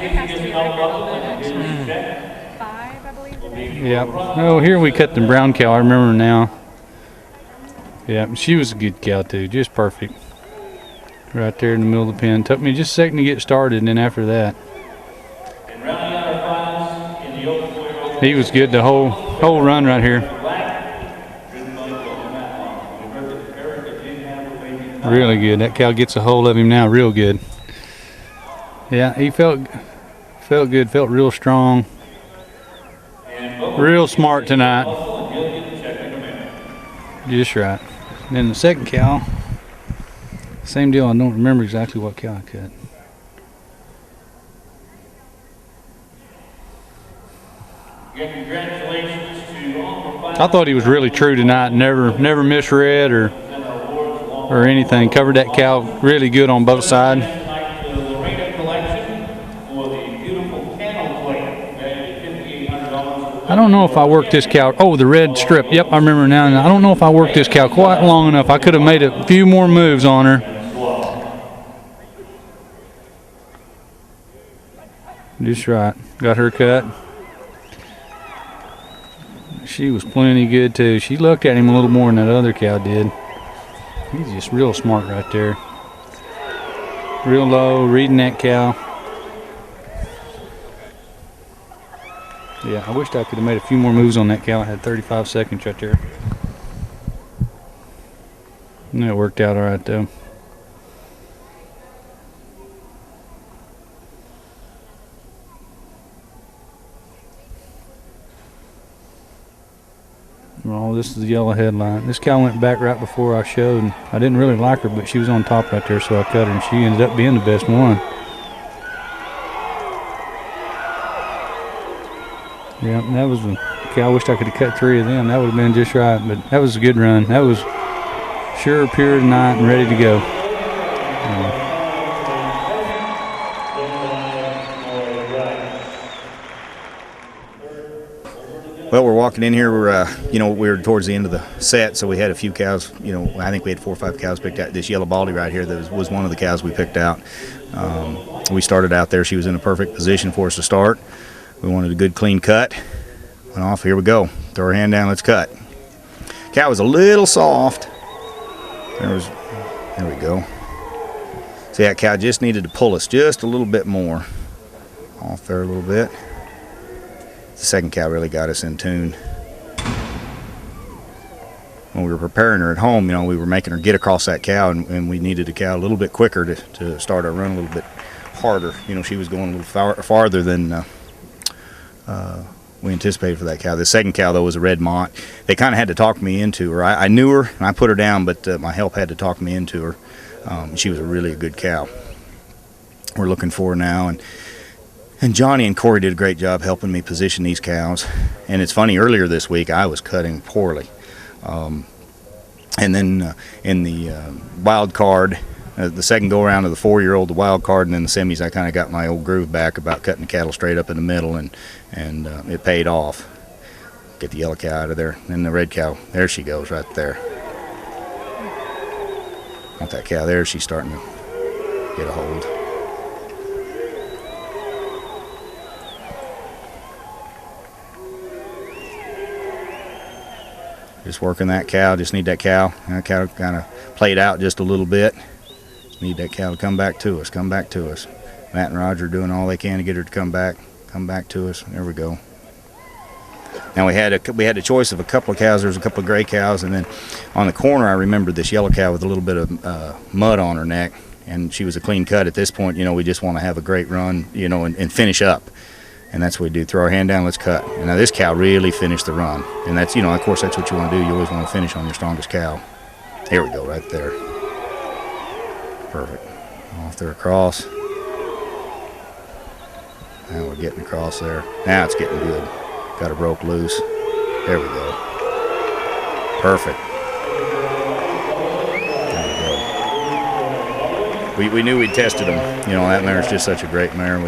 5, I believe. Yeah. Oh, here we cut the brown cow. I remember now. Yeah, she was a good cow too. Just perfect. Right there in the middle of the pen. Took me just a second to get started, and then after that, he was good the whole run right here. Really good. That cow gets a hold of him now real good. Yeah, he felt good, felt real strong. Real smart tonight. Just right. And then the second cow, same deal. I don't remember exactly what cow I cut. I thought he was really true tonight. Never misread or anything. Covered that cow really good on both sides. I don't know if I worked this cow. Oh, the red strip. Yep, I remember now. I don't know if I worked this cow quite long enough. I could have made a few more moves on her. Just right. Got her cut. She was plenty good too. She looked at him a little more than that other cow did. He's just real smart right there. Real low, reading that cow. Yeah, I wished I could have made a few more moves on that cow. I had 35 seconds right there. And that worked out all right though. Well, this is the yellow headline. This cow went back right before I showed, and I didn't really like her, but she was on top right there, so I cut her, and she ended up being the best one. Yeah, that was a cow. I wished I could have cut 3 of them. That would have been just right, but that was a good run. That was sure pure tonight and ready to go. Well, we're walking in here. We were towards the end of the set, so we had a few cows. I think we had 4 or 5 cows picked out. This yellow baldy right here that was one of the cows we picked out. We started out there. She was in a perfect position for us to start. We wanted a good, clean cut. Went off. Here we go. Throw her hand down. Let's cut. Cow was a little soft. There we go. See, that cow just needed to pull us just a little bit more. Off there a little bit. The second cow really got us in tune. When we were preparing her at home, we were making her get across that cow, and we needed the cow a little bit quicker to start our run a little bit harder. She was going a little farther than we anticipated for that cow. The second cow, though, was a red mott. They kind of had to talk me into her. I knew her, and I put her down, but my help had to talk me into her. She was really a good cow. We're looking for her now, and Johnny and Corey did a great job helping me position these cows. And it's funny, earlier this week, I was cutting poorly. And then in the wild card, the second go-around of the 4-year-old, the wild card, and then the semis, I kind of got my old groove back about cutting the cattle straight up in the middle, and it paid off. Get the yellow cow out of there. And the red cow, there she goes right there. Want that cow there, she's starting to get a hold. Just working that cow, just need that cow. That cow kind of played out just a little bit. Just need that cow to come back to us, Matt and Roger are doing all they can to get her to come back to us. There we go. Now we had a choice of a couple of cows. There was a couple of gray cows, and then on the corner I remembered this yellow cow with a little bit of mud on her neck, and she was a clean cut. At this point, we just want to have a great run, and finish up. And that's what we do. Throw our hand down, let's cut. And now this cow really finished the run. And that's, of course, that's what you want to do. You always want to finish on your strongest cow. Here we go, right there. Perfect. Off there across. Now we're getting across there. Now it's getting good. Got her broke loose. There we go. Perfect. There we go. We knew we'd tested them. That mare's just such a great mare.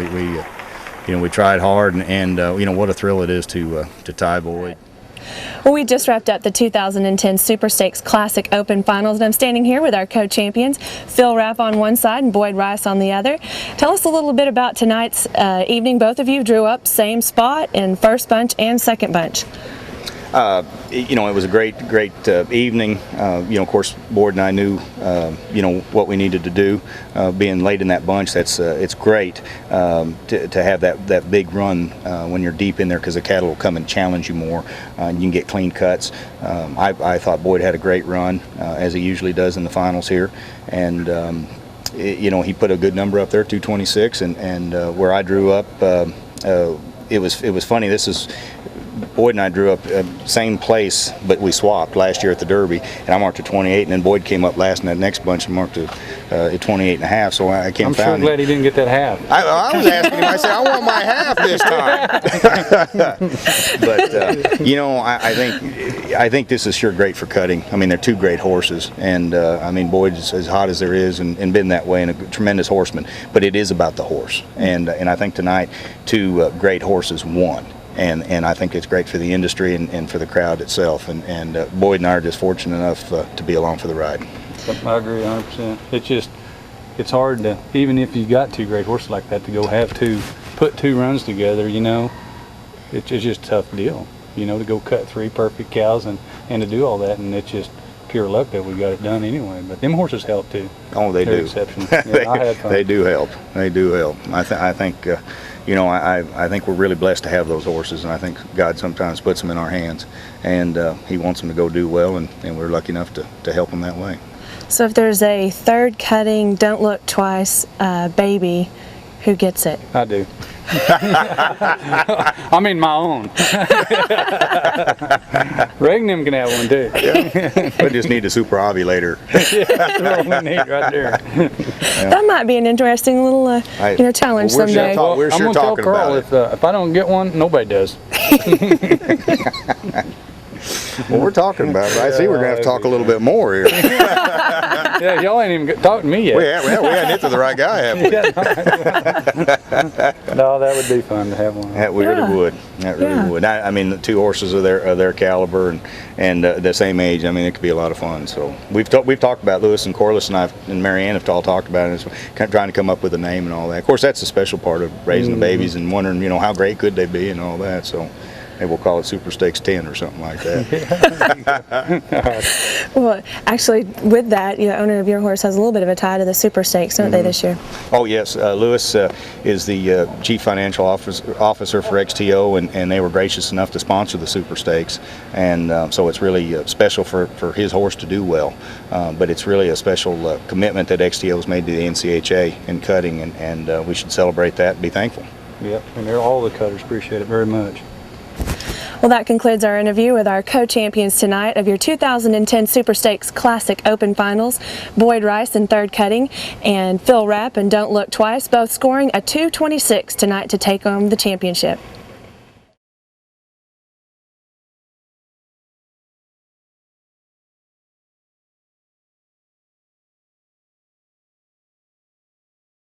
We tried hard, and what a thrill it is to tie Boyd. Well, we just wrapped up the 2010 Super Stakes Classic Open Finals, and I'm standing here with our co-champions, Phil Rapp on one side and Boyd Rice on the other. Tell us a little bit about tonight's evening. Both of you drew up same spot in first bunch and second bunch. You know, it was a great evening. You know, of course, Boyd and I knew, you know, what we needed to do. Being late in that bunch, it's great to have that big run when you're deep in there, because the cattle will come and challenge you more. And you can get clean cuts. I thought Boyd had a great run, as he usually does in the finals here, and you know, he put a good number up there, 226, and where I drew up, it was funny. This is Boyd and I drew up same place, but we swapped last year at the Derby, and I marked a 28, and then Boyd came up last in that next bunch and marked a 28 and a half. So I came. I'm sure glad he didn't get that half. I was asking him. I said, I want my half this time. But you know, I think this is sure great for cutting. I mean, they're two great horses, and I mean, Boyd's as hot as there is, and been that way, and a tremendous horseman. But it is about the horse, and I think tonight two great horses won. And I think it's great for the industry and for the crowd itself. And Boyd and I are just fortunate enough to be along for the ride. I agree 100%. It's hard to, even if you got two great horses like that, to go put two runs together, you know. It's just a tough deal, you know, to go cut three perfect cows and to do all that. And it's just pure luck that we got it done anyway. But them horses help too. Oh, they're do. Exceptional. Yeah, I had fun. They do help. They do help. I think. You know, I think we're really blessed to have those horses, and I think God sometimes puts them in our hands, and He wants them to go do well, and we're lucky enough to help them that way. So if there's a third cutting, don't look twice, baby, who gets it? I do. I mean my own. Reg and them can have one too. Yeah. We just need a super ovulator. Yeah, that's what we need right there. Yeah. That might be an interesting little you know, challenge someday. We're sure I'm gonna tell Carl if I don't get one, nobody does. Well, we're talking about it. I see we're going to have to talk a little bit more here. Yeah, y'all ain't even talked to me yet. We hadn't hit to the right guy, have we? No, that would be fun to have one. That really would. That really would. I mean, the two horses of their caliber and the same age. I mean, it could be a lot of fun. So we've talked about Lewis and Corliss, and I and Marianne have all talked about it. It's trying to come up with a name and all that. Of course, that's the special part of raising the babies and wondering, you know, how great could they be and all that. So. Maybe we'll call it Super Stakes 10 or something like that. Well, actually, with that, the owner of your horse has a little bit of a tie to the Super Stakes, don't they, this year? Oh, yes. Lewis is the Chief Financial Officer for XTO, and they were gracious enough to sponsor the Super Stakes. And so it's really special for his horse to do well. But it's really a special commitment that XTO has made to the NCHA in cutting, and we should celebrate that and be thankful. Yep, and all the cutters appreciate it very much. Well, that concludes our interview with our co-champions tonight of your 2010 Super Stakes Classic Open Finals, Boyd Rice in third cutting and Phil Rapp and Don't Look Twice, both scoring a 226 tonight to take home the championship.